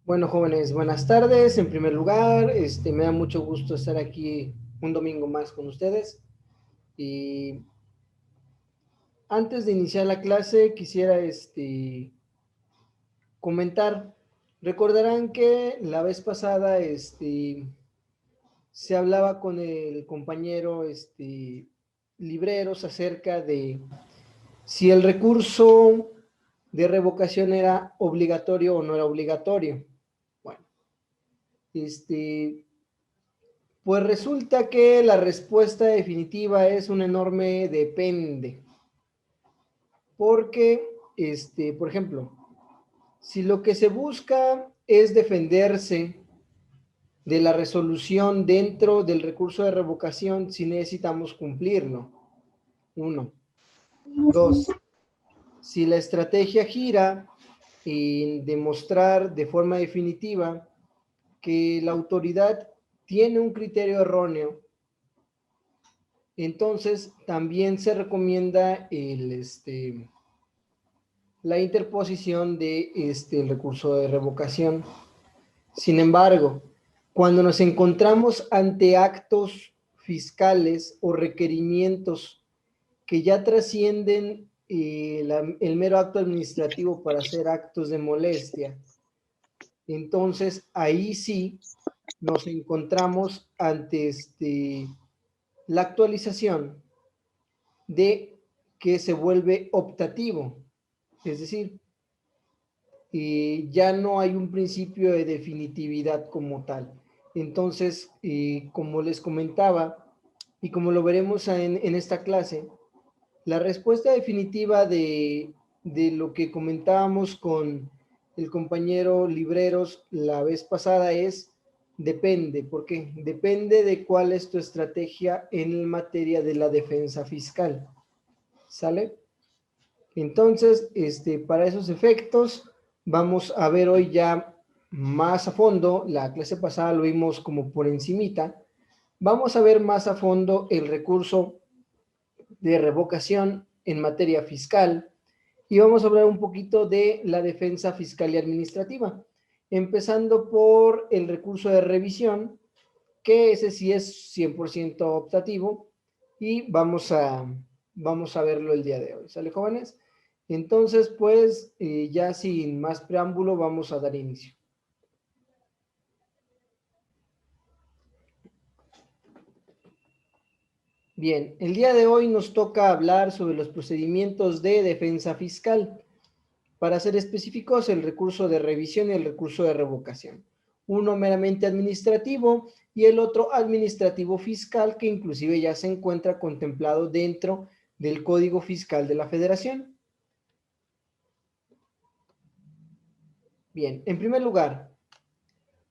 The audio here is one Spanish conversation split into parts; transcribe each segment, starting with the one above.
Bueno, jóvenes, buenas tardes. En primer lugar, me da mucho gusto estar aquí un domingo más con ustedes. Y antes de iniciar la clase, quisiera comentar. Recordarán que la vez pasada se hablaba con el compañero Libreros acerca de si el recurso de revocación era obligatorio o no era obligatorio. Bueno, pues resulta que la respuesta definitiva es un enorme depende. Porque, por ejemplo, si lo que se busca es defenderse de la resolución dentro del recurso de revocación, sí necesitamos cumplirlo. Uno. Dos, si la estrategia gira en demostrar de forma definitiva que la autoridad tiene un criterio erróneo, entonces también se recomienda la interposición de el recurso de revocación. Sin embargo, cuando nos encontramos ante actos fiscales o requerimientos que ya trascienden el mero acto administrativo para hacer actos de molestia, entonces ahí sí nos encontramos ante la actualización de que se vuelve optativo, es decir, ya no hay un principio de definitividad como tal. Entonces, como les comentaba, y como lo veremos en esta clase, la respuesta definitiva de lo que comentábamos con el compañero Libreros la vez pasada es depende. ¿Por qué? Depende de cuál es tu estrategia en materia de la defensa fiscal. ¿Sale? Entonces, para esos efectos, vamos a ver hoy ya más a fondo. La clase pasada lo vimos como por encimita. Vamos a ver más a fondo el recurso de revocación en materia fiscal y vamos a hablar un poquito de la defensa fiscal y administrativa, empezando por el recurso de revisión, que ese sí es 100% optativo y vamos a verlo el día de hoy. ¿Sale, jóvenes? Entonces, pues, ya sin más preámbulo, vamos a dar inicio. Bien, el día de hoy nos toca hablar sobre los procedimientos de defensa fiscal. Para ser específicos, el recurso de revisión y el recurso de revocación. Uno meramente administrativo y el otro administrativo fiscal, que inclusive ya se encuentra contemplado dentro del Código Fiscal de la Federación. Bien, en primer lugar,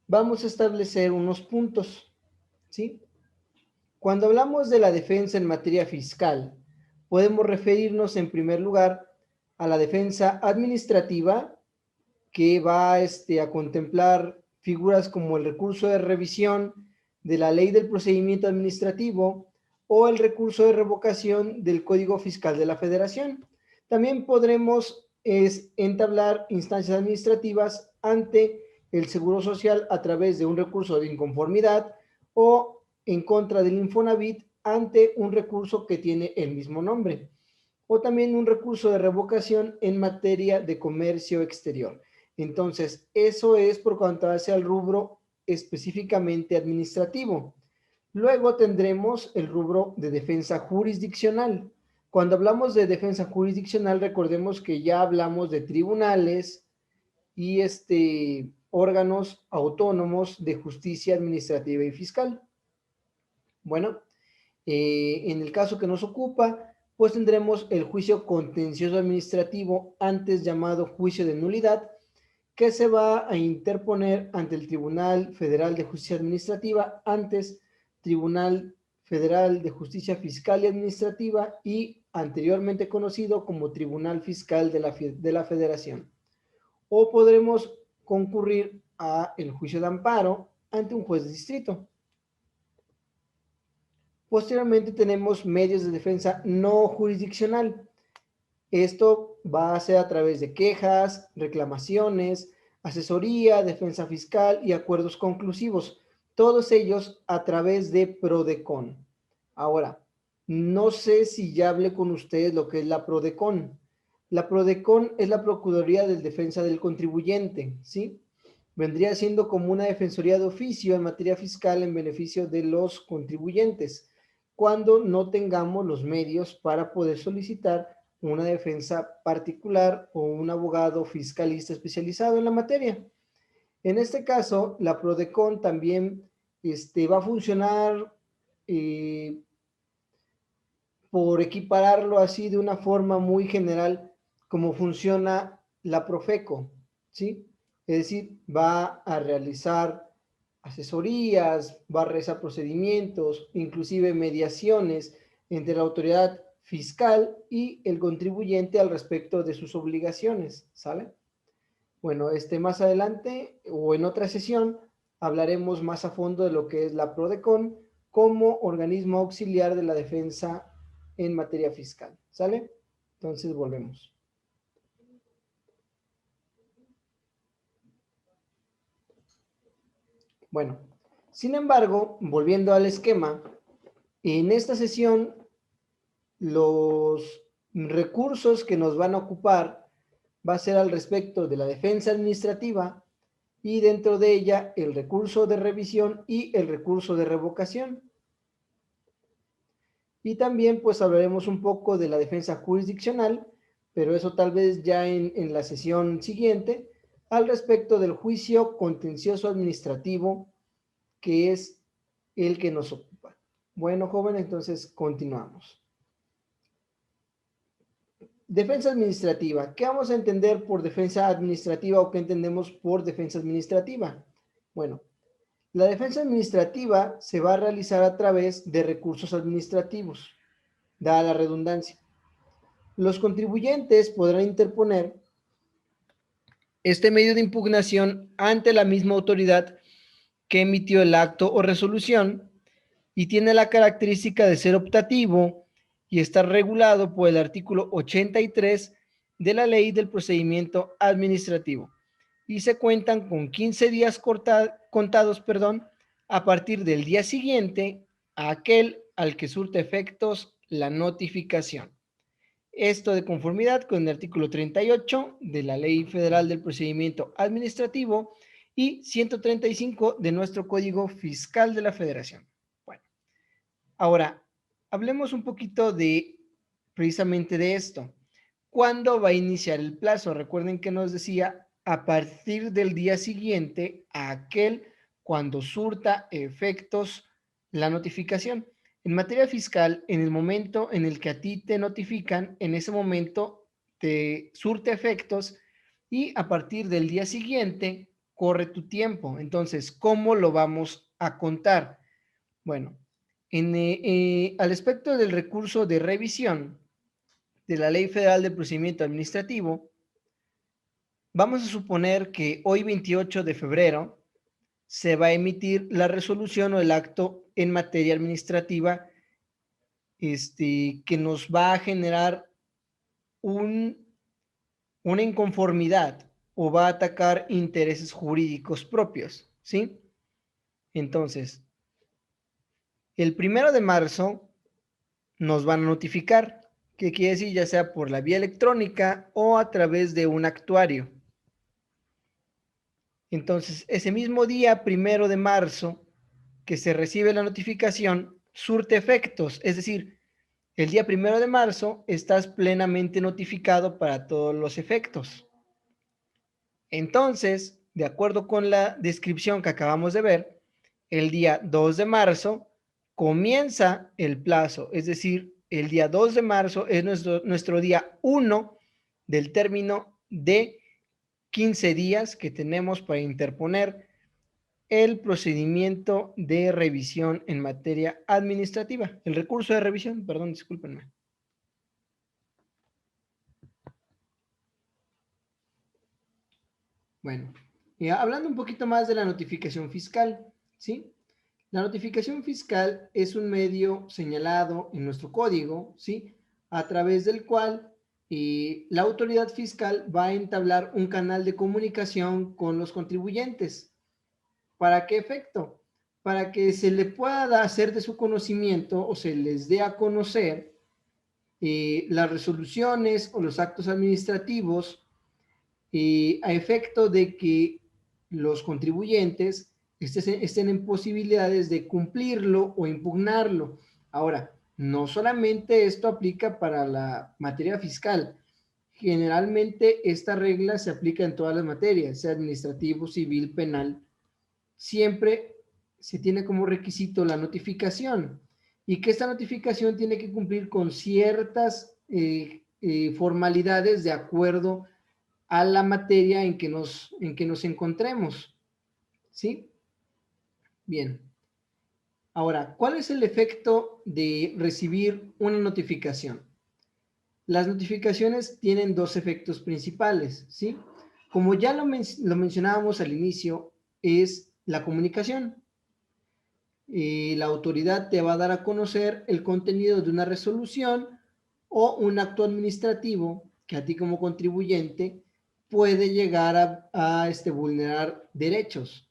vamos a establecer unos puntos, ¿sí? Cuando hablamos de la defensa en materia fiscal, podemos referirnos en primer lugar a la defensa administrativa, que va a contemplar figuras como el recurso de revisión de la ley del procedimiento administrativo o el recurso de revocación del Código Fiscal de la Federación. También podremos entablar instancias administrativas ante el Seguro Social a través de un recurso de inconformidad o en contra del Infonavit ante un recurso que tiene el mismo nombre, o también un recurso de revocación en materia de comercio exterior. Entonces, eso es por cuanto hace al rubro específicamente administrativo. Luego tendremos el rubro de defensa jurisdiccional. Cuando hablamos de defensa jurisdiccional, recordemos que ya hablamos de tribunales y órganos autónomos de justicia administrativa y fiscal. Bueno, en el caso que nos ocupa, pues tendremos el juicio contencioso administrativo, antes llamado juicio de nulidad, que se va a interponer ante el Tribunal Federal de Justicia Administrativa, antes Tribunal Federal de Justicia Fiscal y Administrativa y anteriormente conocido como Tribunal Fiscal de la Federación. O podremos concurrir a el juicio de amparo ante un juez de distrito. Posteriormente tenemos medios de defensa no jurisdiccional. Esto va a ser a través de quejas, reclamaciones, asesoría, defensa fiscal y acuerdos conclusivos, todos ellos a través de PRODECON. Ahora, no sé si ya hablé con ustedes lo que es la PRODECON. La PRODECON es la Procuraduría de Defensa del Contribuyente, ¿sí? Vendría siendo como una defensoría de oficio en materia fiscal en beneficio de los contribuyentes, cuando no tengamos los medios para poder solicitar una defensa particular o un abogado fiscalista especializado en la materia. En este caso, la PRODECON también va a funcionar eh, por equipararlo así de una forma muy general como funciona la Profeco, ¿sí? Es decir, va a realizar asesorías, va a realizar procedimientos, inclusive mediaciones entre la autoridad fiscal y el contribuyente al respecto de sus obligaciones, ¿sale? Bueno, más adelante o en otra sesión hablaremos más a fondo de lo que es la PRODECON como organismo auxiliar de la defensa en materia fiscal, ¿sale? Entonces volvemos. Bueno, sin embargo, volviendo al esquema, en esta sesión los recursos que nos van a ocupar va a ser al respecto de la defensa administrativa y dentro de ella el recurso de revisión y el recurso de revocación. Y también pues hablaremos un poco de la defensa jurisdiccional, pero eso tal vez ya en la sesión siguiente, al respecto del juicio contencioso administrativo, que es el que nos ocupa. Bueno, joven, entonces continuamos. Defensa administrativa. ¿Qué vamos a entender por defensa administrativa o qué entendemos por defensa administrativa? Bueno, la defensa administrativa se va a realizar a través de recursos administrativos, dada la redundancia. Los contribuyentes podrán interponer este medio de impugnación ante la misma autoridad que emitió el acto o resolución y tiene la característica de ser optativo y estar regulado por el artículo 83 de la Ley del Procedimiento Administrativo y se cuentan con 15 días contados a partir del día siguiente a aquel al que surte efectos la notificación. Esto de conformidad con el artículo 38 de la Ley Federal del Procedimiento Administrativo y 135 de nuestro Código Fiscal de la Federación. Bueno, ahora hablemos un poquito de precisamente de esto. ¿Cuándo va a iniciar el plazo? Recuerden que nos decía a partir del día siguiente a aquel cuando surta efectos la notificación. En materia fiscal, en el momento en el que a ti te notifican, en ese momento te surte efectos y a partir del día siguiente corre tu tiempo. Entonces, ¿cómo lo vamos a contar? Bueno, al aspecto del recurso de revisión de la Ley Federal de Procedimiento Administrativo, vamos a suponer que hoy 28 de febrero se va a emitir la resolución o el acto en materia administrativa que nos va a generar una inconformidad o va a atacar intereses jurídicos propios, ¿sí? Entonces, el 1 de marzo nos van a notificar, que quiere decir ya sea por la vía electrónica o a través de un actuario. Entonces, ese mismo día, 1 de marzo, que se recibe la notificación, surte efectos, es decir, el día 1 de marzo estás plenamente notificado para todos los efectos. Entonces, de acuerdo con la descripción que acabamos de ver, el día 2 de marzo comienza el plazo, es decir, el día 2 de marzo es nuestro día 1 del término de 15 días que tenemos para interponer el procedimiento de revisión en materia administrativa, el recurso de revisión, perdón, discúlpenme. Bueno, hablando un poquito más de la notificación fiscal, ¿sí? La notificación fiscal es un medio señalado en nuestro código, ¿sí? A través del cual la autoridad fiscal va a entablar un canal de comunicación con los contribuyentes. ¿Para qué efecto? Para que se le pueda hacer de su conocimiento o se les dé a conocer las resoluciones o los actos administrativos a efecto de que los contribuyentes estén en posibilidades de cumplirlo o impugnarlo. Ahora, no solamente esto aplica para la materia fiscal. Generalmente esta regla se aplica en todas las materias, sea administrativo, civil, penal. Siempre se tiene como requisito la notificación y que esta notificación tiene que cumplir con ciertas formalidades de acuerdo a la materia en que nos encontremos. ¿Sí? Bien. Ahora, ¿cuál es el efecto de recibir una notificación? Las notificaciones tienen dos efectos principales, ¿sí? Como ya lo mencionábamos al inicio, es la comunicación. La autoridad te va a dar a conocer el contenido de una resolución o un acto administrativo que a ti como contribuyente puede llegar a vulnerar derechos,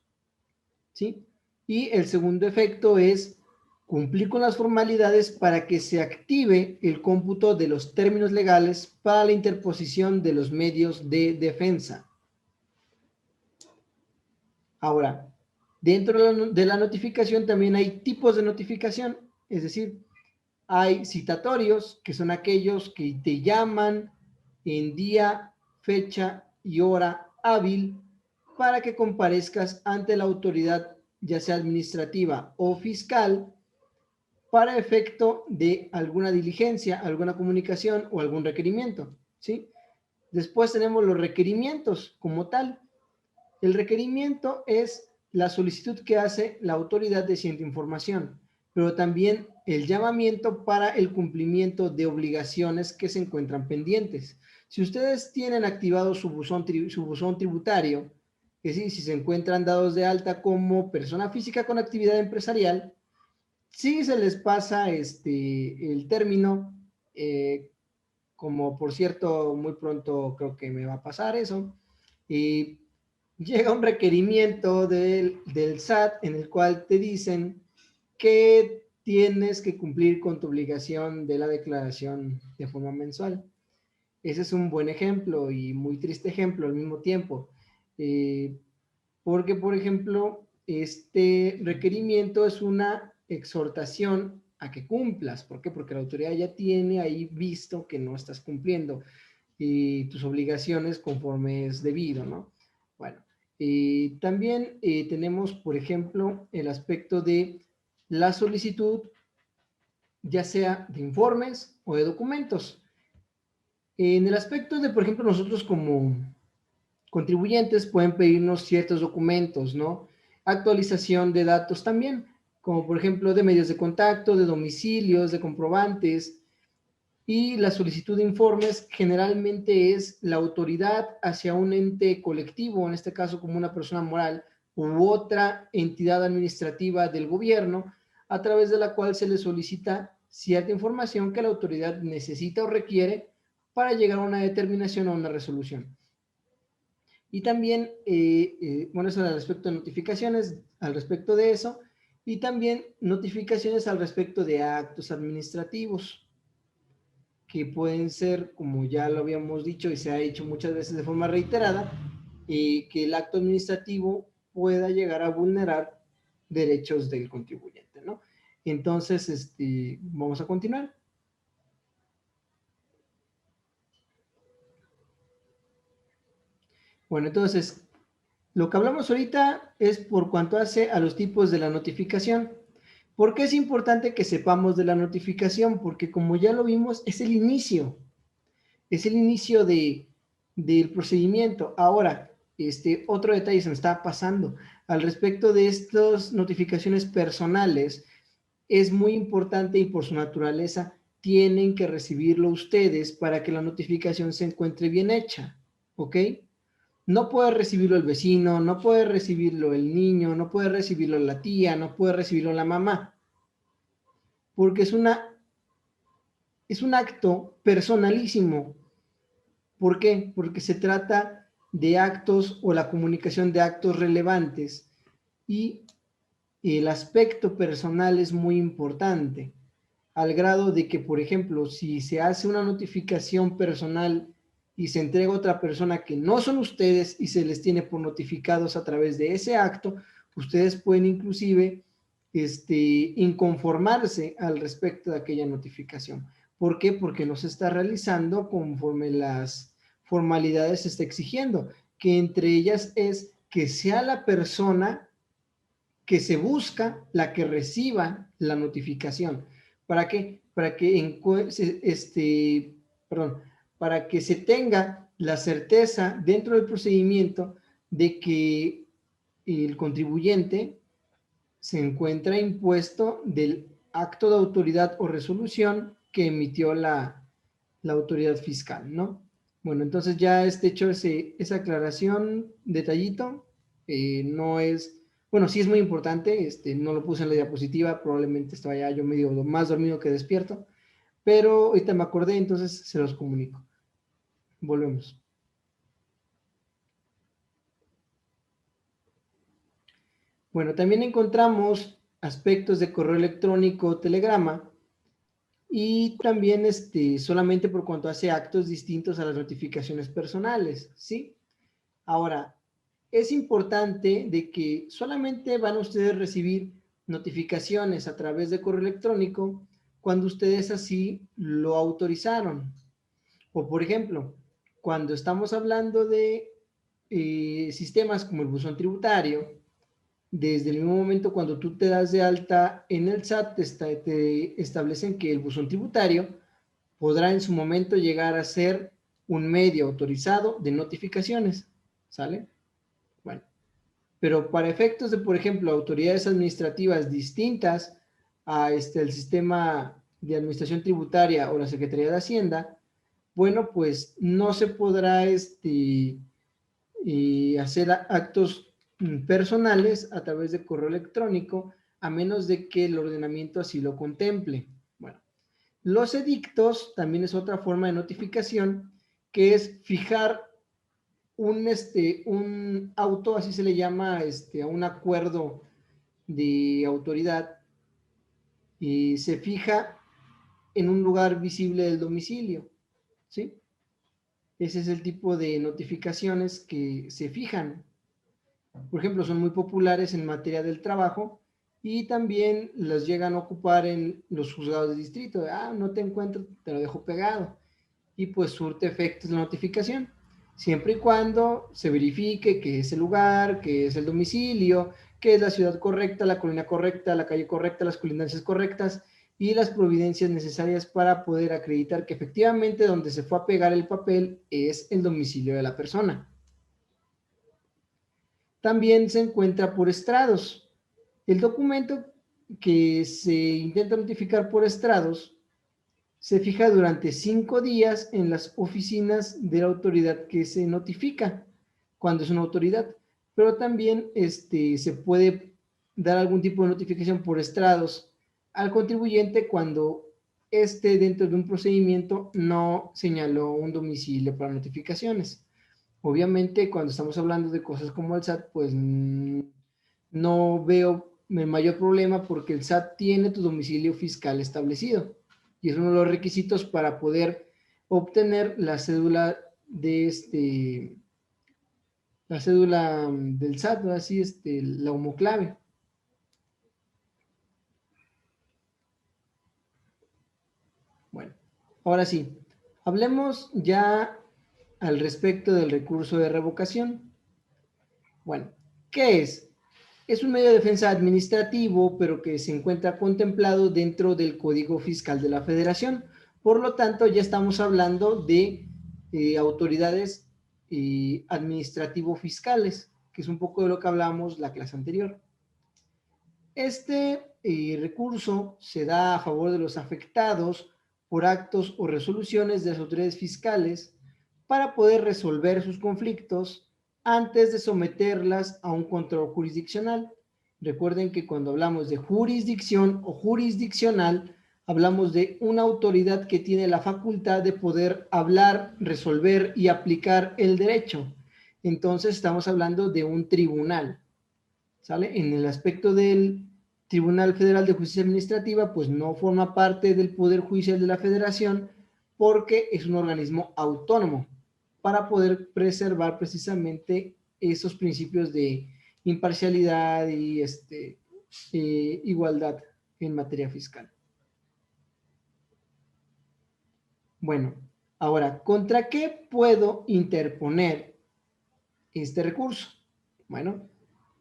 ¿sí? Y el segundo efecto es cumplir con las formalidades para que se active el cómputo de los términos legales para la interposición de los medios de defensa. Ahora, dentro de la notificación también hay tipos de notificación, es decir, hay citatorios, que son aquellos que te llaman en día, fecha y hora hábil para que comparezcas ante la autoridad, ya sea administrativa o fiscal, para efecto de alguna diligencia, alguna comunicación o algún requerimiento, ¿sí? Después tenemos los requerimientos como tal. El requerimiento es la solicitud que hace la autoridad de cierta información, pero también el llamamiento para el cumplimiento de obligaciones que se encuentran pendientes. Si ustedes tienen activado su buzón tributario, es decir, si se encuentran dados de alta como persona física con actividad empresarial, sí se les pasa el término, como por cierto, muy pronto creo que me va a pasar eso, y llega un requerimiento del SAT en el cual te dicen que tienes que cumplir con tu obligación de la declaración de forma mensual. Ese es un buen ejemplo y muy triste ejemplo al mismo tiempo, porque, por ejemplo, este requerimiento es una exhortación a que cumplas. ¿Por qué? Porque la autoridad ya tiene ahí visto que no estás cumpliendo tus obligaciones conforme es debido, ¿no? Bueno, también tenemos, por ejemplo, el aspecto de la solicitud, ya sea de informes o de documentos. En el aspecto de, por ejemplo, nosotros como contribuyentes pueden pedirnos ciertos documentos, ¿no? Actualización de datos también, como por ejemplo de medios de contacto, de domicilios, de comprobantes, y la solicitud de informes generalmente es la autoridad hacia un ente colectivo, en este caso como una persona moral u otra entidad administrativa del gobierno, a través de la cual se le solicita cierta información que la autoridad necesita o requiere para llegar a una determinación o una resolución. Y también, bueno, eso al respecto de notificaciones, al respecto de eso, y también notificaciones al respecto de actos administrativos que pueden ser, como ya lo habíamos dicho y se ha hecho muchas veces de forma reiterada, que el acto administrativo pueda llegar a vulnerar derechos del contribuyente, ¿no? Entonces, vamos a continuar. Bueno, entonces, lo que hablamos ahorita es por cuanto hace a los tipos de la notificación. ¿Por qué es importante que sepamos de la notificación? Porque como ya lo vimos, es el inicio del procedimiento. Ahora, otro detalle se me está pasando. Al respecto de estas notificaciones personales, es muy importante y por su naturaleza tienen que recibirlo ustedes para que la notificación se encuentre bien hecha, ¿ok? No puede recibirlo el vecino, no puede recibirlo el niño, no puede recibirlo la tía, no puede recibirlo la mamá, porque es un acto personalísimo ¿Por qué? Porque se trata de actos o la comunicación de actos relevantes y el aspecto personal es muy importante, al grado de que, por ejemplo, si se hace una notificación personal y se entrega a otra persona que no son ustedes y se les tiene por notificados a través de ese acto, ustedes pueden inclusive inconformarse al respecto de aquella notificación. ¿Por qué? Porque no se está realizando conforme las formalidades se está exigiendo, que entre ellas es que sea la persona que se busca la que reciba la notificación. ¿Para qué? Perdón, para que se tenga la certeza dentro del procedimiento de que el contribuyente se encuentra impuesto del acto de autoridad o resolución que emitió la autoridad fiscal, ¿no? Bueno, entonces ya hecho esa aclaración, detallito, no es, bueno, sí es muy importante, no lo puse en la diapositiva, probablemente estaba ya yo medio más dormido que despierto, pero ahorita me acordé, entonces se los comunico. Volvemos. Bueno, también encontramos aspectos de correo electrónico o telegrama y también solamente por cuanto hace actos distintos a las notificaciones personales, ¿sí? Ahora, es importante de que solamente van a ustedes recibir notificaciones a través de correo electrónico cuando ustedes así lo autorizaron. O por ejemplo, cuando estamos hablando de sistemas como el buzón tributario, desde el mismo momento cuando tú te das de alta en el SAT, te establecen que el buzón tributario podrá en su momento llegar a ser un medio autorizado de notificaciones, ¿sale? Bueno, pero para efectos de, por ejemplo, autoridades administrativas distintas a el sistema de administración tributaria o la Secretaría de Hacienda, bueno, pues no se podrá hacer actos personales a través de correo electrónico, a menos de que el ordenamiento así lo contemple. Bueno, los edictos también es otra forma de notificación, que es fijar un auto, así se le llama, a un acuerdo de autoridad, y se fija en un lugar visible del domicilio, ¿sí? Ese es el tipo de notificaciones que se fijan. Por ejemplo, son muy populares en materia del trabajo y también las llegan a ocupar en los juzgados de distrito. No te encuentro, te lo dejo pegado. Y pues surte efectos la notificación, siempre y cuando se verifique que es el lugar, que es el domicilio, que es la ciudad correcta, la colonia correcta, la calle correcta, las colindancias correctas y las providencias necesarias para poder acreditar que efectivamente donde se fue a pegar el papel es el domicilio de la persona. También se encuentra por estrados. El documento que se intenta notificar por estrados se fija durante 5 días en las oficinas de la autoridad que se notifica, cuando es una autoridad, pero también se puede dar algún tipo de notificación por estrados al contribuyente cuando dentro de un procedimiento no señaló un domicilio para notificaciones. Obviamente, cuando estamos hablando de cosas como el SAT, pues no veo el mayor problema porque el SAT tiene tu domicilio fiscal establecido y es uno de los requisitos para poder obtener la cédula la cédula del SAT, ¿no? Así la homoclave. Bueno, ahora sí, hablemos ya al respecto del recurso de revocación. Bueno, ¿qué es? Es un medio de defensa administrativo, pero que se encuentra contemplado dentro del Código Fiscal de la Federación. Por lo tanto, ya estamos hablando de autoridades administrativo-fiscales, que es un poco de lo que hablamos la clase anterior. Recurso se da a favor de los afectados por actos o resoluciones de las autoridades fiscales para poder resolver sus conflictos antes de someterlas a un control jurisdiccional. Recuerden que cuando hablamos de jurisdicción o jurisdiccional, hablamos de una autoridad que tiene la facultad de poder hablar, resolver y aplicar el derecho. Entonces estamos hablando de un tribunal, ¿sale? En el aspecto del Tribunal Federal de Justicia Administrativa, pues no forma parte del Poder Judicial de la Federación porque es un organismo autónomo para poder preservar precisamente esos principios de imparcialidad y igualdad en materia fiscal. Bueno, ahora, ¿contra qué puedo interponer este recurso? Bueno,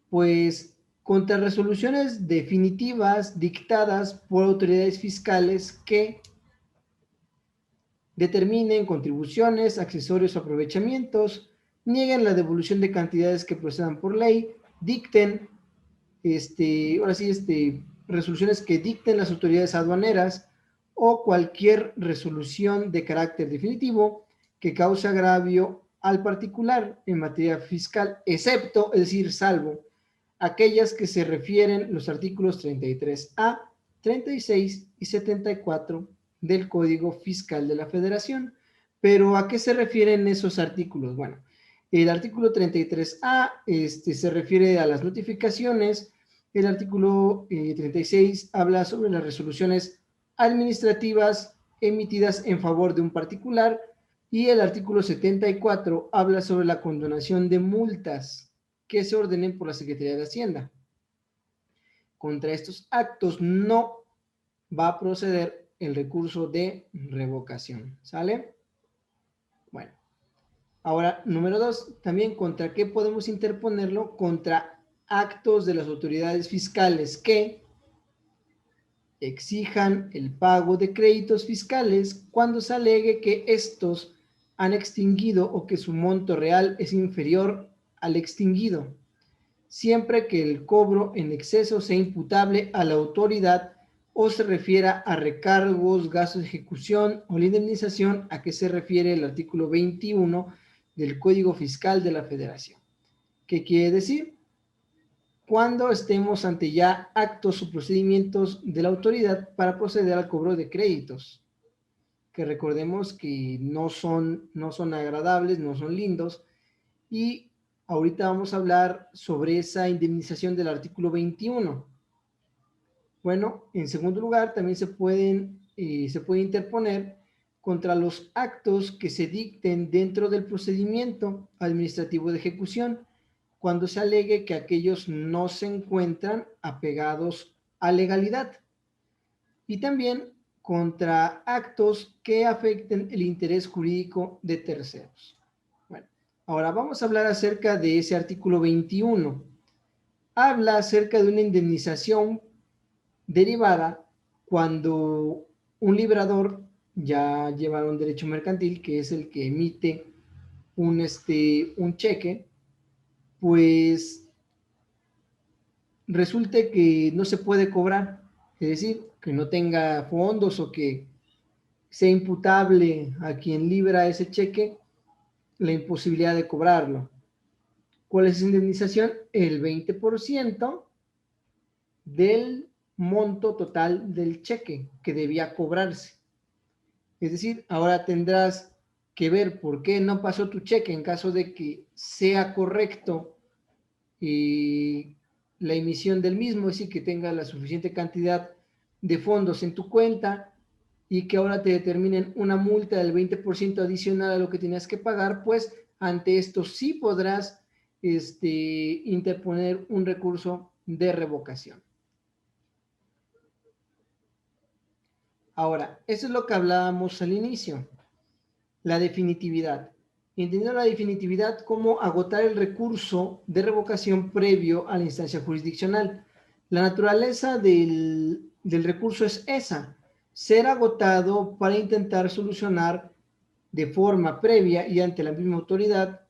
pues contra resoluciones definitivas dictadas por autoridades fiscales que determinen contribuciones, accesorios o aprovechamientos, nieguen la devolución de cantidades que procedan por ley, dicten, resoluciones que dicten las autoridades aduaneras o cualquier resolución de carácter definitivo que cause agravio al particular en materia fiscal, excepto, es decir, salvo, aquellas que se refieren los artículos 33A, 36 y 74 del Código Fiscal de la Federación. Pero ¿a qué se refieren esos artículos? Bueno, el artículo 33A se refiere a las notificaciones, el artículo 36 habla sobre las resoluciones administrativas emitidas en favor de un particular y el artículo 74 habla sobre la condonación de multas que se ordenen por la Secretaría de Hacienda. Contra estos actos no va a proceder el recurso de revocación, ¿sale? Bueno, ahora, número 2, también contra qué podemos interponerlo, contra actos de las autoridades fiscales que exijan el pago de créditos fiscales cuando se alegue que estos han extinguido o que su monto real es inferior al extinguido, siempre que el cobro en exceso sea imputable a la autoridad o se refiera a recargos, gastos de ejecución o la indemnización a que se refiere el artículo 21 del Código Fiscal de la Federación. ¿Qué quiere decir? Cuando estemos ante ya actos o procedimientos de la autoridad para proceder al cobro de créditos, que recordemos que no son agradables, no son lindos, y ahorita vamos a hablar sobre esa indemnización del artículo 21. Bueno, en segundo lugar, también se puede interponer contra los actos que se dicten dentro del procedimiento administrativo de ejecución, cuando se alegue que aquellos no se encuentran apegados a legalidad. Y también contra actos que afecten el interés jurídico de terceros. Bueno, ahora vamos a hablar acerca de ese artículo 21. Habla acerca de una indemnización derivada cuando un librador ya lleva un derecho mercantil, que es el que emite un cheque, pues resulte que no se puede cobrar, es decir, que no tenga fondos o que sea imputable a quien libra ese cheque la imposibilidad de cobrarlo. ¿Cuál es esa indemnización? El 20% del monto total del cheque que debía cobrarse. Es decir, ahora tendrás que ver por qué no pasó tu cheque en caso de que sea correcto la emisión del mismo, es decir, que tenga la suficiente cantidad de fondos en tu cuenta y que ahora te determinen una multa del 20% adicional a lo que tenías que pagar, pues ante esto sí podrás interponer un recurso de revocación. Ahora, eso es lo que hablábamos al inicio, la definitividad. Entendiendo la definitividad como agotar el recurso de revocación previo a la instancia jurisdiccional. La naturaleza del recurso es esa, ser agotado para intentar solucionar de forma previa y ante la misma autoridad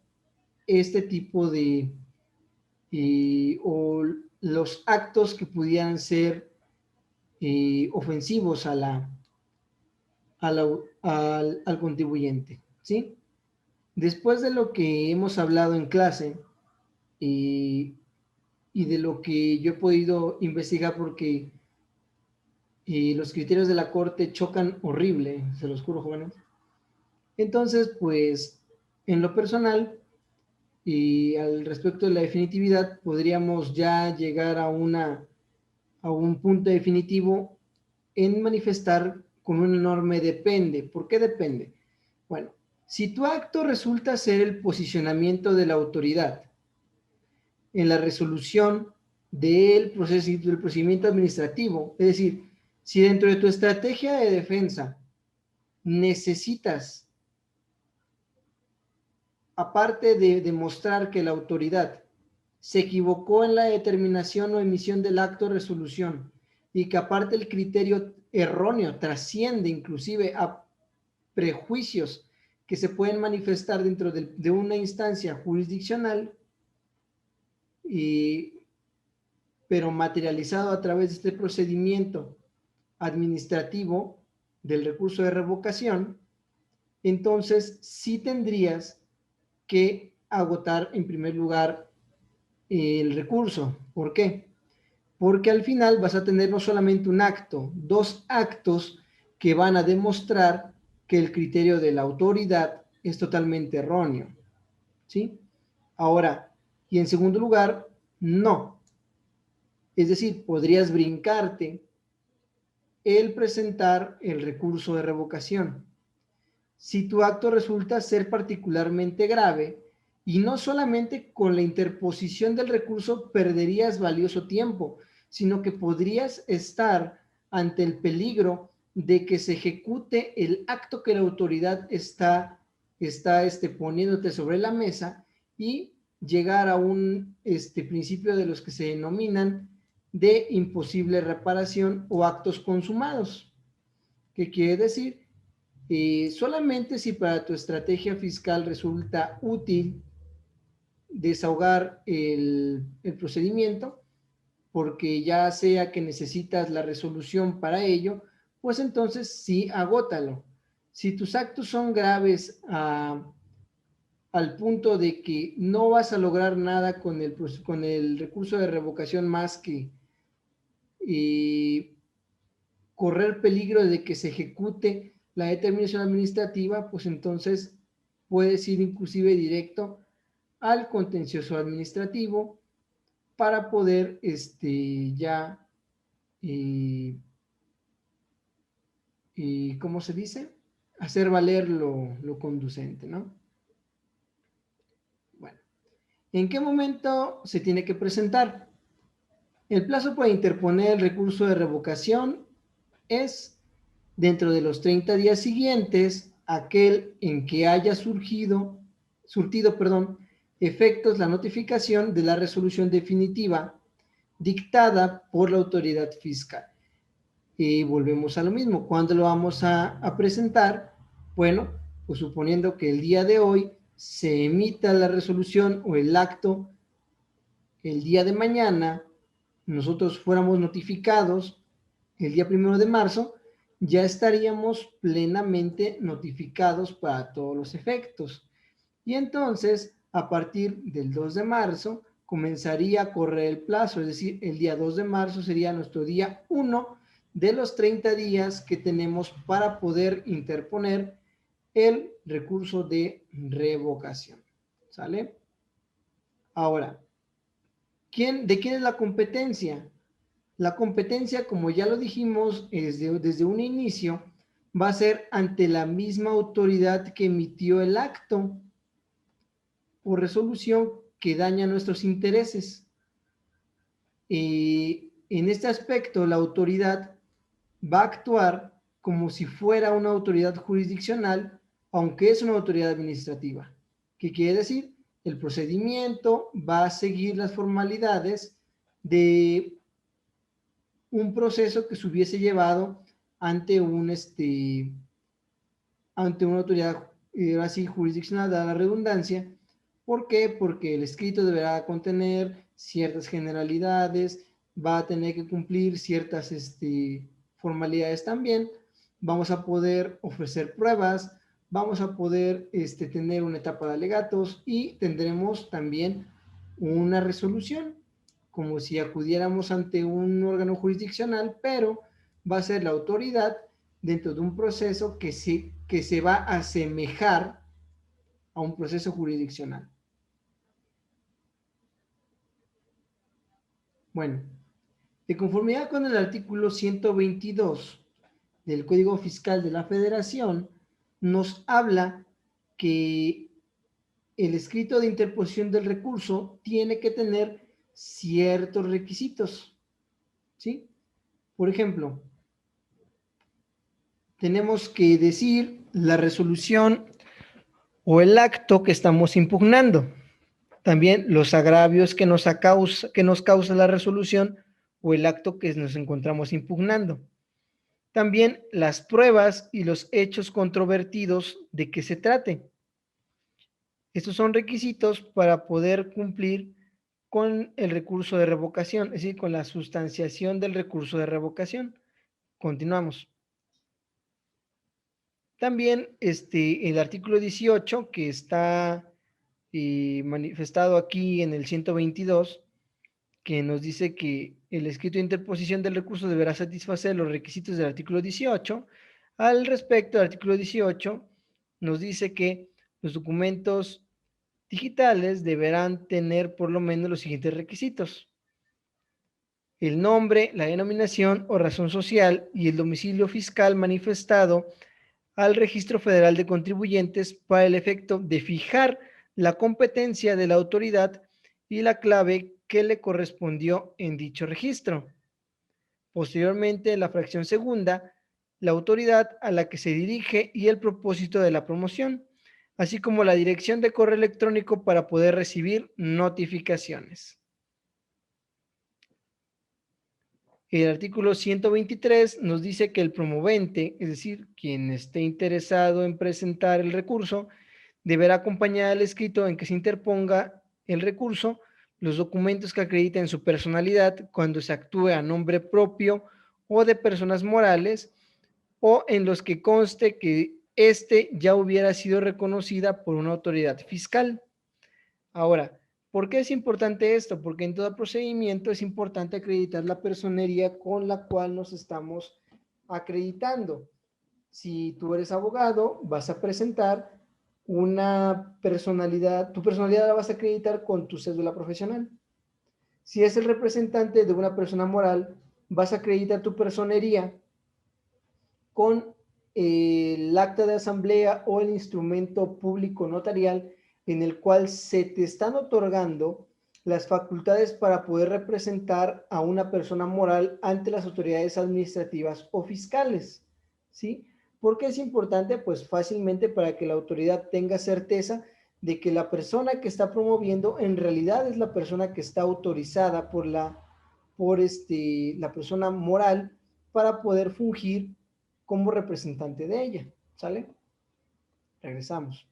este tipo de o los actos que pudieran ser ofensivos al contribuyente, ¿sí? Después de lo que hemos hablado en clase y de lo que yo he podido investigar, porque y los criterios de la Corte chocan horrible, se los juro, jóvenes. Entonces, pues, en lo personal y al respecto de la definitividad, podríamos ya llegar a un punto definitivo en manifestar con un enorme depende. ¿Por qué depende? Bueno, si tu acto resulta ser el posicionamiento de la autoridad en la resolución del procedimiento administrativo, es decir, si dentro de tu estrategia de defensa necesitas, aparte de demostrar que la autoridad se equivocó en la determinación o emisión del acto de resolución y que aparte el criterio erróneo trasciende inclusive a prejuicios que se pueden manifestar dentro de una instancia jurisdiccional, pero materializado a través de este procedimiento administrativo del recurso de revocación, entonces sí tendrías que agotar en primer lugar el recurso. ¿Por qué? Porque al final vas a tener no solamente un acto, dos actos que van a demostrar que el criterio de la autoridad es totalmente erróneo. ¿Sí? Ahora, y en segundo lugar, no. Es decir, podrías brincarte el presentar el recurso de revocación. Si tu acto resulta ser particularmente grave, y no solamente con la interposición del recurso perderías valioso tiempo, sino que podrías estar ante el peligro de que se ejecute el acto que la autoridad está poniéndote sobre la mesa y llegar a un principio de los que se denominan de imposible reparación o actos consumados. ¿Qué quiere decir? Solamente si para tu estrategia fiscal resulta útil desahogar el procedimiento, porque ya sea que necesitas la resolución para ello, pues entonces sí, agótalo. Si tus actos son graves al punto de que no vas a lograr nada con el recurso de revocación más que correr peligro de que se ejecute la determinación administrativa, pues entonces puedes ir inclusive directo al contencioso administrativo para poder ya, ¿cómo se dice? Hacer valer lo conducente, ¿no? Bueno, ¿en qué momento se tiene que presentar? El plazo para interponer el recurso de revocación es dentro de los 30 días siguientes, aquel en que haya surtido, efectos la notificación de la resolución definitiva dictada por la autoridad fiscal. Y volvemos a lo mismo. ¿Cuándo lo vamos a presentar? Bueno, pues suponiendo que el día de hoy se emita la resolución o el acto, el día de mañana nosotros fuéramos notificados el día 1 de marzo, ya estaríamos plenamente notificados para todos los efectos. Y entonces, a partir del 2 de marzo, comenzaría a correr el plazo, es decir, el día 2 de marzo sería nuestro día 1 de los 30 días que tenemos para poder interponer el recurso de revocación. ¿Sale? Ahora, ¿de quién es la competencia? La competencia, como ya lo dijimos desde un inicio, va a ser ante la misma autoridad que emitió el acto o resolución que daña nuestros intereses. En este aspecto, la autoridad va a actuar como si fuera una autoridad jurisdiccional, aunque es una autoridad administrativa. ¿Qué quiere decir? El procedimiento va a seguir las formalidades de un proceso que se hubiese llevado ante ante una autoridad así jurisdiccional, dada la redundancia. ¿Por qué? Porque el escrito deberá contener ciertas generalidades, va a tener que cumplir ciertas formalidades también, vamos a poder ofrecer pruebas, vamos a poder tener una etapa de alegatos y tendremos también una resolución, como si acudiéramos ante un órgano jurisdiccional, pero va a ser la autoridad dentro de un proceso que se va a asemejar a un proceso jurisdiccional. Bueno, de conformidad con el artículo 122 del Código Fiscal de la Federación, nos habla que el escrito de interposición del recurso tiene que tener ciertos requisitos, ¿sí? Por ejemplo, tenemos que decir la resolución o el acto que estamos impugnando. También los agravios que nos causa la resolución o el acto que nos encontramos impugnando. También las pruebas y los hechos controvertidos de que se trate. Estos son requisitos para poder cumplir con el recurso de revocación, es decir, con la sustanciación del recurso de revocación. Continuamos. También el artículo 18, que está manifestado aquí en el 122, que nos dice que el escrito de interposición del recurso deberá satisfacer los requisitos del artículo 18. Al respecto del artículo 18, nos dice que los documentos digitales deberán tener por lo menos los siguientes requisitos: el nombre, la denominación o razón social y el domicilio fiscal manifestado al Registro Federal de Contribuyentes para el efecto de fijar la competencia de la autoridad y la clave que le correspondió en dicho registro. Posteriormente, en la fracción segunda, la autoridad a la que se dirige y el propósito de la promoción, así como la dirección de correo electrónico para poder recibir notificaciones. El artículo 123 nos dice que el promovente, es decir, quien esté interesado en presentar el recurso, deberá acompañar al escrito en que se interponga el recurso los documentos que acrediten su personalidad cuando se actúe a nombre propio o de personas morales, o en los que conste que éste ya hubiera sido reconocida por una autoridad fiscal. Ahora, ¿por qué es importante esto? Porque en todo procedimiento es importante acreditar la personería con la cual nos estamos acreditando. Si tú eres abogado, vas a presentar una personalidad, tu personalidad la vas a acreditar con tu cédula profesional. Si es el representante de una persona moral, vas a acreditar tu personería con el acta de asamblea o el instrumento público notarial en el cual se te están otorgando las facultades para poder representar a una persona moral ante las autoridades administrativas o fiscales, ¿sí? ¿Por qué es importante? Pues fácilmente para que la autoridad tenga certeza de que la persona que está promoviendo en realidad es la persona que está autorizada por la persona moral para poder fungir como representante de ella, ¿sale? Regresamos.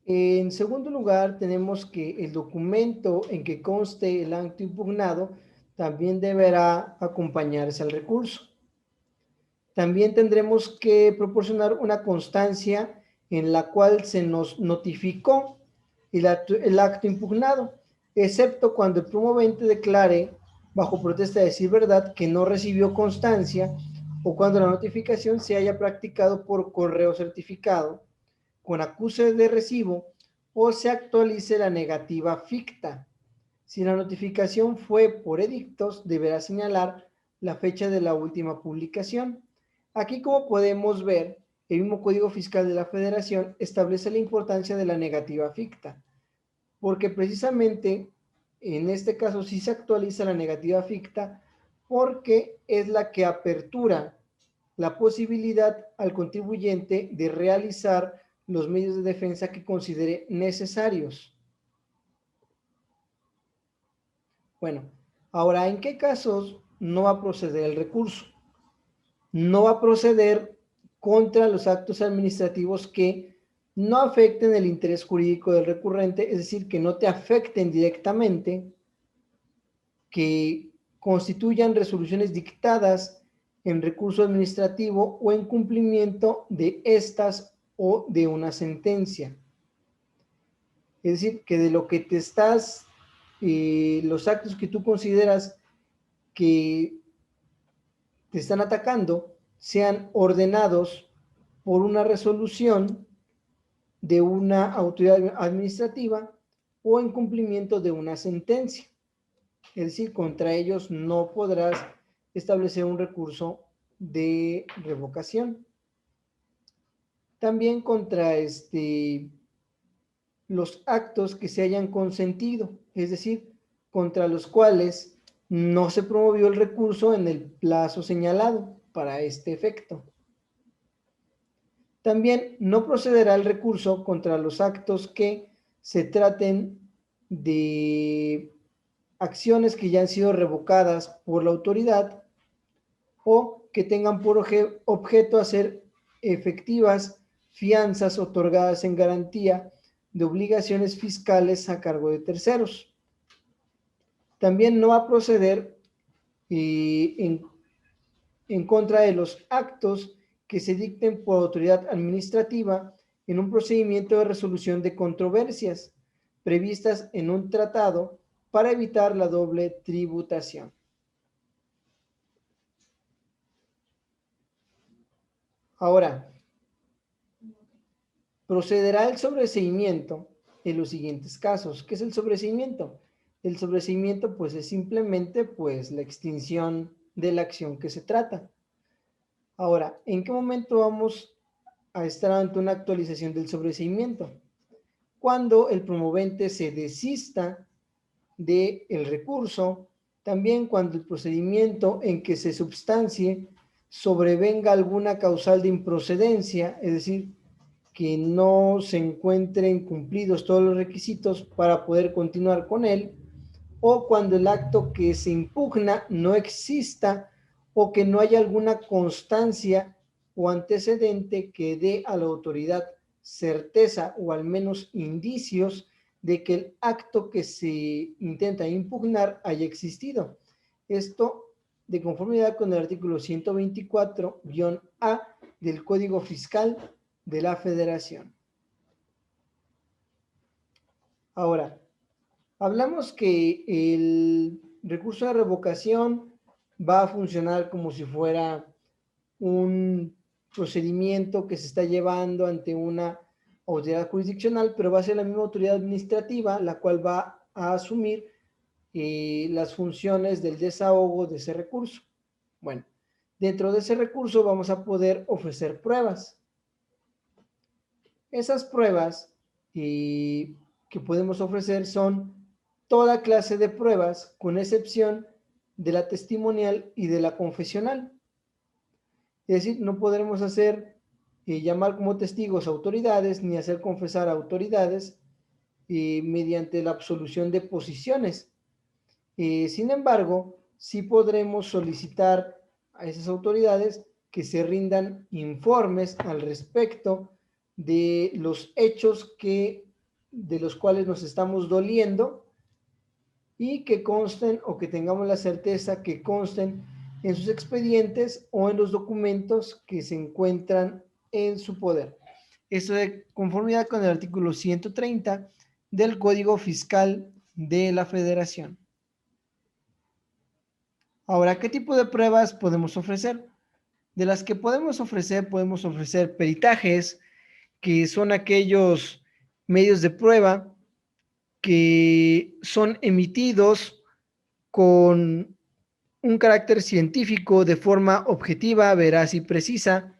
En segundo lugar, tenemos que el documento en que conste el acto impugnado también deberá acompañarse al recurso. También tendremos que proporcionar una constancia en la cual se nos notificó el acto impugnado, excepto cuando el promovente declare, bajo protesta de decir verdad, que no recibió constancia, o cuando la notificación se haya practicado por correo certificado, con acuse de recibo, o se actualice la negativa ficta. Si la notificación fue por edictos, deberá señalar la fecha de la última publicación. Aquí, como podemos ver, el mismo Código Fiscal de la Federación establece la importancia de la negativa ficta, porque precisamente en este caso sí se actualiza la negativa ficta porque es la que apertura la posibilidad al contribuyente de realizar los medios de defensa que considere necesarios. Bueno, ahora, ¿en qué casos no va a proceder el recurso? No va a proceder contra los actos administrativos que no afecten el interés jurídico del recurrente, es decir, que no te afecten directamente, que constituyan resoluciones dictadas en recurso administrativo o en cumplimiento de estas o de una sentencia. Es decir, que de lo que te estás, los actos que tú consideras que te están atacando sean ordenados por una resolución de una autoridad administrativa o en cumplimiento de una sentencia. Es decir, contra ellos no podrás establecer un recurso de revocación. También contra los actos que se hayan consentido, es decir, contra los cuales no se promovió el recurso en el plazo señalado para este efecto. También no procederá el recurso contra los actos que se traten de acciones que ya han sido revocadas por la autoridad o que tengan por objeto hacer efectivas fianzas otorgadas en garantía de obligaciones fiscales a cargo de terceros. También no va a proceder en contra de los actos que se dicten por autoridad administrativa en un procedimiento de resolución de controversias previstas en un tratado para evitar la doble tributación. Ahora, procederá el sobreseimiento en los siguientes casos. ¿Qué es el sobreseimiento? El sobreseimiento pues es simplemente pues la extinción de la acción que se trata. Ahora, ¿en qué momento vamos a estar ante una actualización del sobreseimiento? Cuando el promovente se desista del recurso, también cuando el procedimiento en que se substancie sobrevenga alguna causal de improcedencia, es decir, que no se encuentren cumplidos todos los requisitos para poder continuar con él, o cuando el acto que se impugna no exista o que no haya alguna constancia o antecedente que dé a la autoridad certeza o al menos indicios de que el acto que se intenta impugnar haya existido. Esto de conformidad con el artículo 124-A del Código Fiscal de la Federación. Ahora, hablamos que el recurso de revocación va a funcionar como si fuera un procedimiento que se está llevando ante una autoridad jurisdiccional, pero va a ser la misma autoridad administrativa la cual va a asumir las funciones del desahogo de ese recurso. Bueno, dentro de ese recurso vamos a poder ofrecer pruebas. Esas pruebas que podemos ofrecer son toda clase de pruebas, con excepción de la testimonial y de la confesional. Es decir, no podremos hacer llamar como testigos a autoridades ni hacer confesar a autoridades mediante la absolución de posiciones. Sin embargo, sí podremos solicitar a esas autoridades que se rindan informes al respecto de los hechos de los cuales nos estamos doliendo y que consten o que tengamos la certeza que consten en sus expedientes o en los documentos que se encuentran en su poder. Esto de conformidad con el artículo 130 del Código Fiscal de la Federación. Ahora, ¿qué tipo de pruebas podemos ofrecer? De las que podemos ofrecer peritajes, que son aquellos medios de prueba que son emitidos con un carácter científico de forma objetiva, veraz y precisa,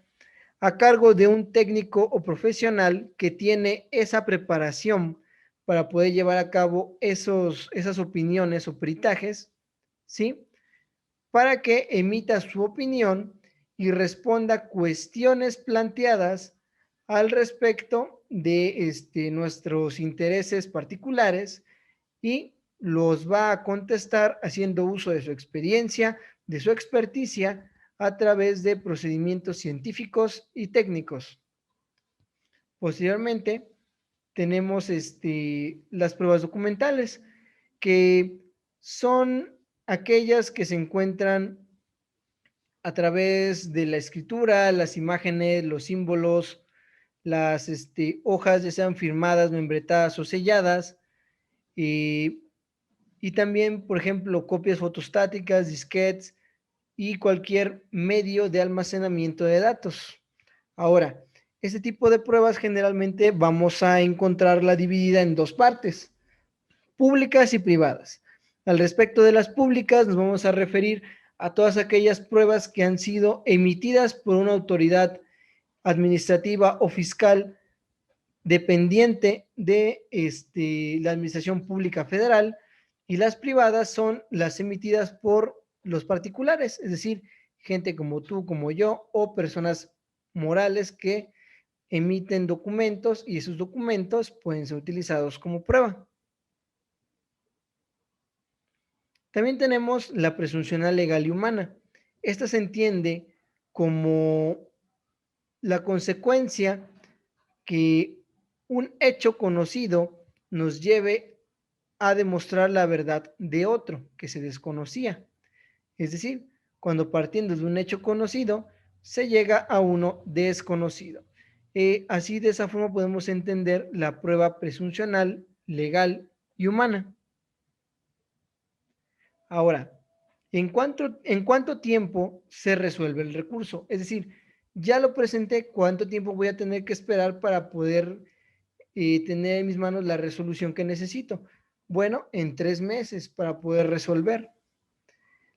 a cargo de un técnico o profesional que tiene esa preparación para poder llevar a cabo esas opiniones o peritajes, ¿sí? Para que emita su opinión y responda cuestiones planteadas al respecto de nuestros intereses particulares y los va a contestar haciendo uso de su experiencia, de su experticia a través de procedimientos científicos y técnicos. Posteriormente, tenemos las pruebas documentales, que son aquellas que se encuentran a través de la escritura, las imágenes, los símbolos, las hojas, ya sean firmadas, membretadas o selladas, y y también, por ejemplo, copias fotostáticas, disquetes y cualquier medio de almacenamiento de datos. Ahora, este tipo de pruebas generalmente vamos a encontrarla dividida en dos partes, públicas y privadas. Al respecto de las públicas, nos vamos a referir a todas aquellas pruebas que han sido emitidas por una autoridad administrativa o fiscal dependiente de la Administración Pública Federal, y las privadas son las emitidas por los particulares, es decir, gente como tú, como yo, o personas morales que emiten documentos y esos documentos pueden ser utilizados como prueba. También tenemos la presunción legal y humana. Esta se entiende como la consecuencia que un hecho conocido nos lleve a demostrar la verdad de otro que se desconocía. Es decir, cuando partiendo de un hecho conocido se llega a uno desconocido. Así de esa forma podemos entender la prueba presuncional, legal y humana. Ahora, ¿en cuánto tiempo se resuelve el recurso? Es decir, ya lo presenté, ¿cuánto tiempo voy a tener que esperar para poder tener en mis manos la resolución que necesito? Bueno, en 3 meses para poder resolver.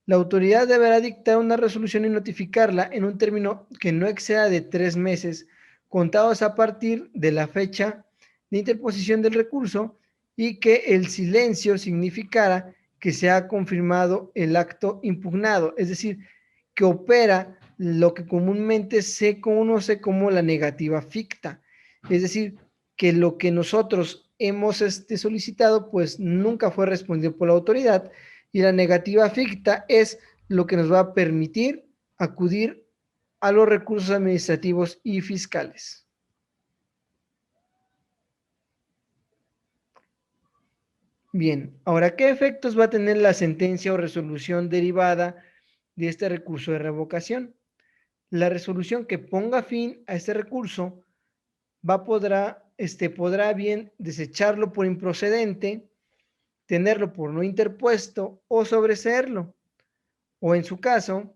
La autoridad deberá dictar una resolución y notificarla en un término que no exceda de 3 meses, contados a partir de la fecha de interposición del recurso, y que el silencio significara que se ha confirmado el acto impugnado, es decir, que opera lo que comúnmente se conoce como la negativa ficta, es decir, que lo que nosotros hemos solicitado pues nunca fue respondido por la autoridad, y la negativa ficta es lo que nos va a permitir acudir a los recursos administrativos y fiscales. Bien, ahora, ¿qué efectos va a tener la sentencia o resolución derivada de este recurso de revocación? La resolución que ponga fin a este recurso podrá bien desecharlo por improcedente, tenerlo por no interpuesto o sobreseerlo, o en su caso,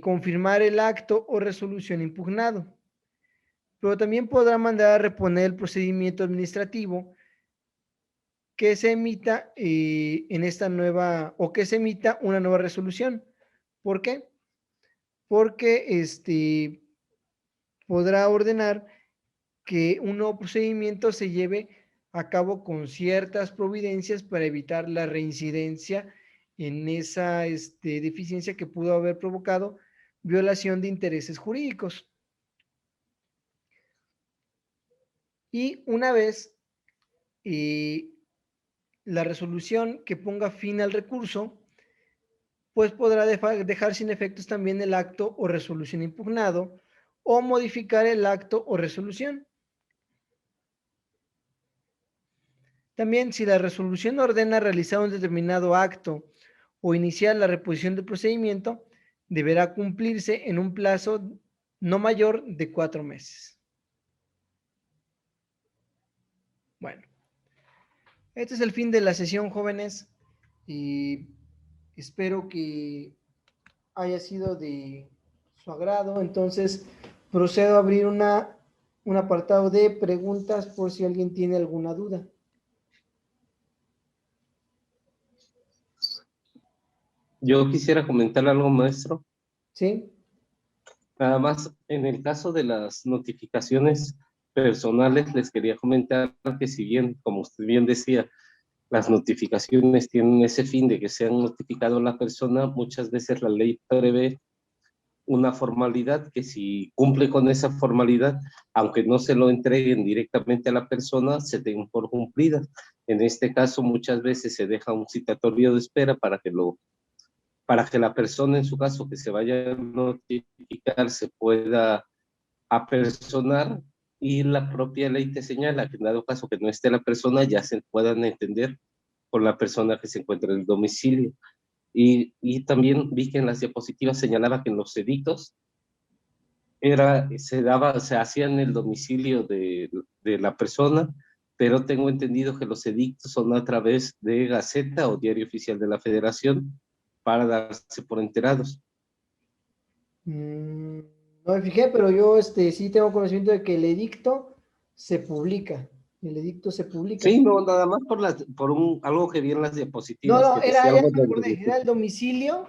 confirmar el acto o resolución impugnado. Pero también podrá mandar a reponer el procedimiento administrativo que se emita en esta nueva, o que se emita una nueva resolución. ¿Por qué? Porque podrá ordenar que un nuevo procedimiento se lleve a cabo con ciertas providencias para evitar la reincidencia en esa deficiencia que pudo haber provocado violación de intereses jurídicos. Y una vez la resolución que ponga fin al recurso, pues podrá dejar sin efectos también el acto o resolución impugnado, o modificar el acto o resolución. También, si la resolución ordena realizar un determinado acto o iniciar la reposición del procedimiento, deberá cumplirse en un plazo no mayor de 4 meses. Bueno, este es el fin de la sesión, jóvenes, y espero que haya sido de su agrado. Entonces, procedo a abrir un apartado de preguntas por si alguien tiene alguna duda. Yo quisiera comentar algo, maestro. ¿Sí? Nada más, en el caso de las notificaciones personales, les quería comentar que si bien, como usted bien decía, las notificaciones tienen ese fin de que sean notificado a la persona, muchas veces la ley prevé una formalidad que si cumple con esa formalidad, aunque no se lo entreguen directamente a la persona, se den por cumplidas. En este caso, muchas veces se deja un citatorio de espera para que la persona, en su caso, que se vaya a notificar, se pueda apersonar, y la propia ley te señala que en dado caso que no esté la persona, ya se puedan entender por la persona que se encuentra en el domicilio. Y también vi que en las diapositivas señalaba que en los edictos se hacía en el domicilio de la persona, pero tengo entendido que los edictos son a través de Gaceta o Diario Oficial de la Federación para darse por enterados. No me fijé, pero yo sí tengo conocimiento de que el edicto se publica. El edicto se publica. Sí, no, nada más algo que vi en las No, diapositivas no, que decía ya algo me del acordé, era el domicilio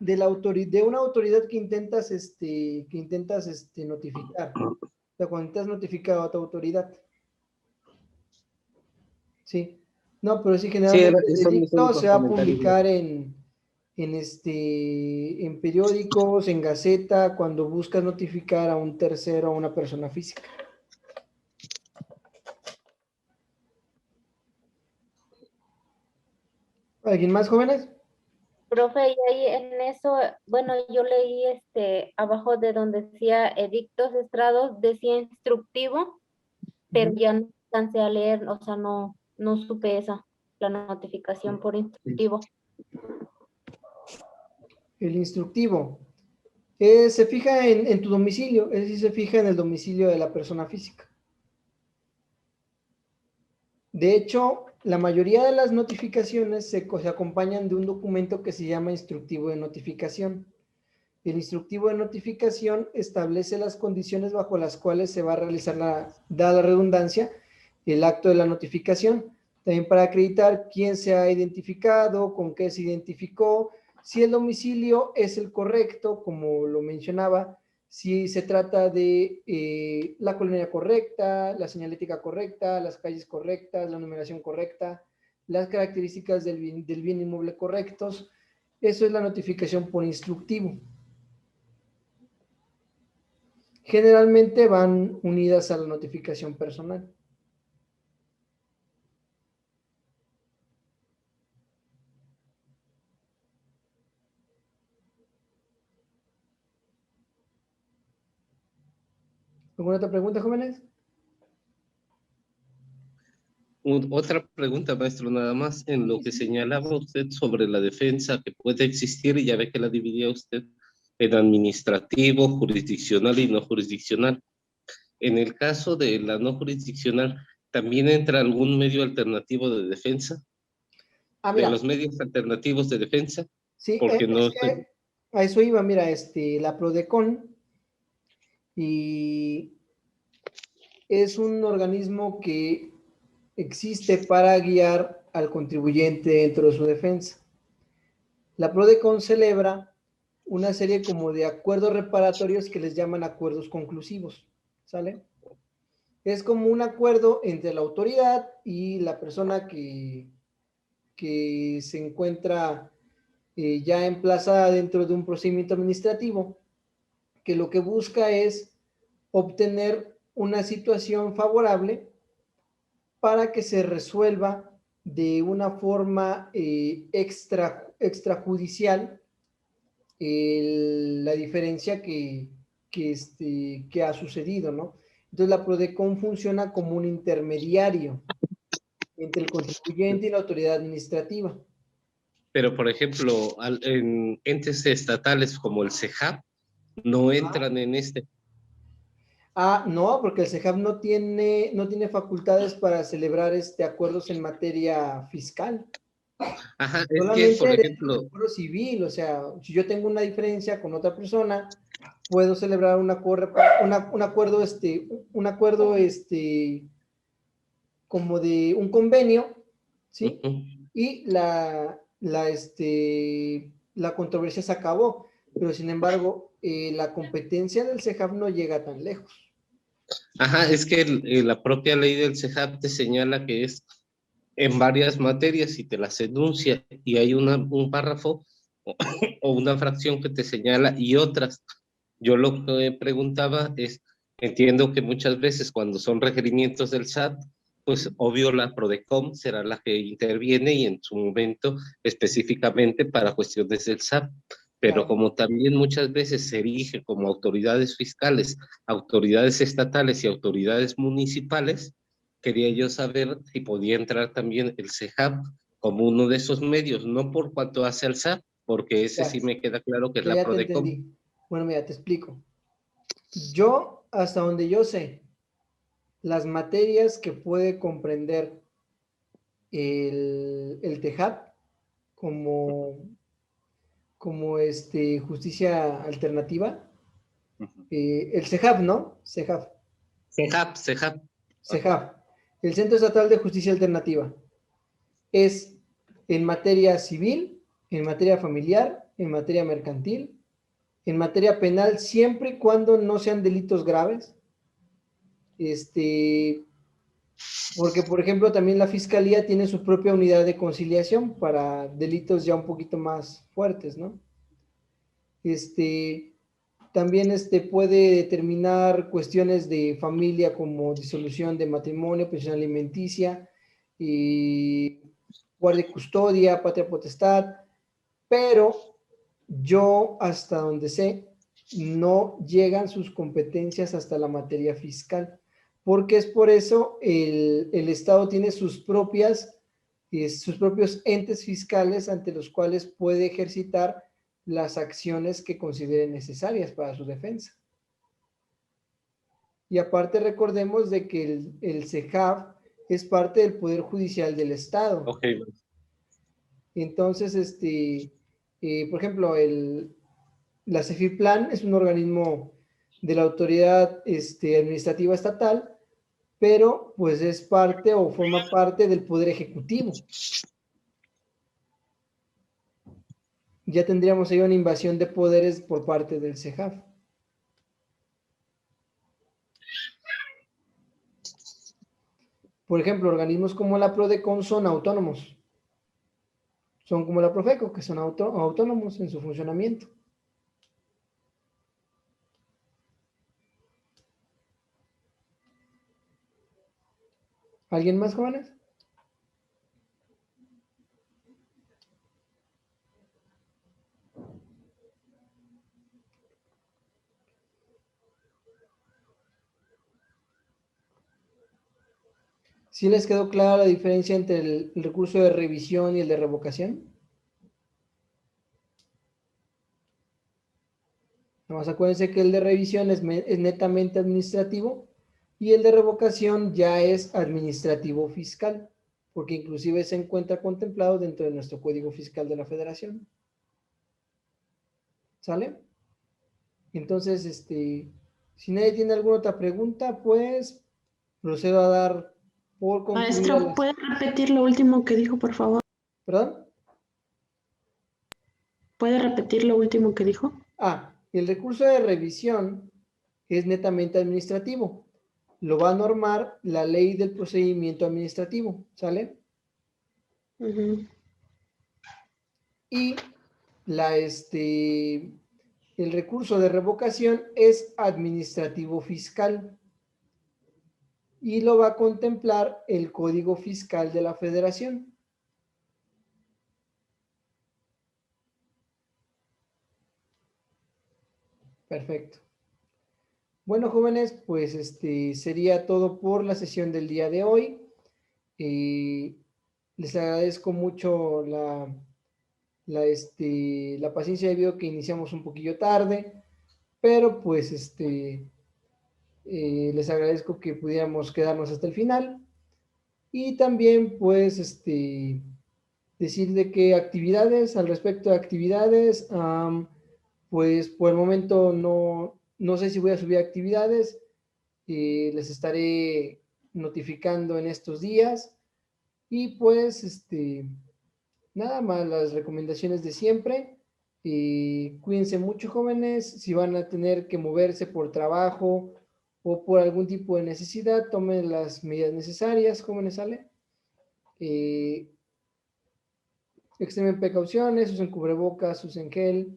de de una autoridad que intentas, notificar. O sea, cuando intentas notificar a tu autoridad. Sí. No, pero sí, Sí, generalmente el son mis edicto únicos se va a comentarios. publicar en periódicos, en Gaceta, cuando buscas notificar a un tercero, a una persona física. ¿Alguien más, jóvenes? Profe, y ahí en eso, bueno, yo leí abajo de donde decía edictos estrados, decía instructivo, pero ya no alcancé a leer, o sea, no supe la notificación por instructivo. El instructivo. Se fija en tu domicilio, es decir, se fija en el domicilio de la persona física. De hecho, la mayoría de las notificaciones se acompañan de un documento que se llama instructivo de notificación. El instructivo de notificación establece las condiciones bajo las cuales se va a realizar, dada la redundancia, el acto de la notificación. También para acreditar quién se ha identificado, con qué se identificó, si el domicilio es el correcto, como lo mencionaba, si se trata de la colonia correcta, la señalética correcta, las calles correctas, la numeración correcta, las características del bien inmueble correctos. Eso es la notificación por instructivo. Generalmente van unidas a la notificación personal. ¿Alguna otra pregunta, jóvenes? Otra pregunta, maestro, nada más en lo que señalaba usted sobre la defensa que puede existir, y ya ve que la dividía usted en administrativo, jurisdiccional y no jurisdiccional. En el caso de la no jurisdiccional, ¿también entra algún medio alternativo de defensa? De Mira, los medios alternativos de defensa, sí, porque no es estoy... que a eso iba, mira, la PRODECON y es un organismo que existe para guiar al contribuyente dentro de su defensa. La PRODECON celebra una serie como de acuerdos reparatorios que les llaman acuerdos conclusivos, ¿sale? Es como un acuerdo entre la autoridad y la persona que se encuentra ya emplazada dentro de un procedimiento administrativo, que lo que busca es obtener una situación favorable para que se resuelva de una forma extrajudicial la diferencia que ha sucedido, ¿no? Entonces la PRODECON funciona como un intermediario entre el contribuyente y la autoridad administrativa. Pero, por ejemplo, en entes estatales como el CEJAP, no entran en este. No, porque el CEJAP no tiene facultades para celebrar acuerdos en materia fiscal. Ajá, es que, Solamente por dentro del ejemplo, acuerdo civil, o sea, si yo tengo una diferencia con otra persona, puedo celebrar un acuerdo, como de un convenio, ¿sí? Y la controversia se acabó, pero sin embargo, la competencia del CEJAP no llega tan lejos. ajá, es que la propia ley del CEJAP te señala que es en varias materias y te las enuncia, y hay un párrafo o, o una fracción que te señala y otras. Yo lo que preguntaba es, entiendo que muchas veces cuando son requerimientos del SAT, pues obvio la PRODECOM será la que interviene y en su momento específicamente para cuestiones del SAT. Pero Claro. como también muchas veces se erige como autoridades fiscales, autoridades estatales y autoridades municipales, quería yo saber si podía entrar también el CEJAP como uno de esos medios, no por cuanto hace al SAT, porque ese Ya, sí me queda claro que es la ya te PRODECOM. entendí. Bueno, mira, te explico. Yo, hasta donde yo sé, las materias que puede comprender el TEJAP como justicia alternativa. El CEJAP, ¿no? CEJAP. CEJAP. El Centro Estatal de Justicia Alternativa. Es en materia civil, en materia familiar, en materia mercantil, en materia penal, siempre y cuando no sean delitos graves. Porque, por ejemplo, también la Fiscalía tiene su propia unidad de conciliación para delitos ya un poquito más fuertes, ¿no? También puede determinar cuestiones de familia como disolución de matrimonio, pensión alimenticia, y guardia y custodia, patria potestad, pero yo hasta donde sé, no llegan sus competencias hasta la materia fiscal, porque es por eso el Estado tiene sus propios entes fiscales ante los cuales puede ejercitar las acciones que considere necesarias para su defensa. Y aparte recordemos de que el CEJAF es parte del Poder Judicial del Estado. Okay. Entonces, por ejemplo, la CEFIPLAN es un organismo de la autoridad administrativa estatal, pero pues es parte o forma parte del Poder Ejecutivo. Ya tendríamos ahí una invasión de poderes por parte del CEJAF. Por ejemplo, organismos como la PRODECON son autónomos. Son como la Profeco, que son autónomos en su funcionamiento. ¿Alguien más, jóvenes? ¿Sí les quedó clara la diferencia entre el recurso de revisión y el de revocación? Nomás acuérdense que el de revisión es netamente administrativo y el de revocación ya es administrativo fiscal, porque inclusive se encuentra contemplado dentro de nuestro Código Fiscal de la Federación. ¿Sale? Entonces, si nadie tiene alguna otra pregunta, pues procedo a dar por concluida. Maestro, ¿puede repetir lo último que dijo, por favor? ¿Perdón? ¿Puede repetir lo último que dijo? El recurso de revisión es netamente administrativo. Lo va a normar la ley del procedimiento administrativo, ¿sale? Y el recurso de revocación es administrativo fiscal y lo va a contemplar el Código Fiscal de la Federación. Perfecto. Bueno, jóvenes, pues sería todo por la sesión del día de hoy. Les agradezco mucho la paciencia debido a que iniciamos un poquillo tarde, pero pues les agradezco que pudiéramos quedarnos hasta el final. Y también pues decir de que actividades, al respecto de actividades, pues por el momento no sé si voy a subir actividades, les estaré notificando en estos días y pues nada más las recomendaciones de siempre. Cuídense mucho, jóvenes. Si van a tener que moverse por trabajo o por algún tipo de necesidad, tomen las medidas necesarias, jóvenes, ¿sale? Extremen precauciones, usen cubrebocas, usen gel.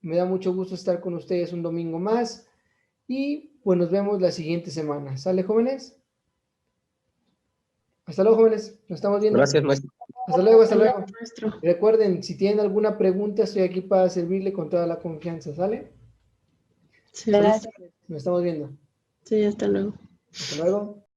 Me da mucho gusto estar con ustedes un domingo más y pues nos vemos la siguiente semana. ¿Sale, jóvenes? Hasta luego, jóvenes. Nos estamos viendo. Gracias, maestro. Hasta luego, hasta luego. Maestro. Recuerden, si tienen alguna pregunta, estoy aquí para servirle con toda la confianza, ¿sale? Sí, Gracias. Nos estamos viendo. sí, hasta luego. Hasta luego.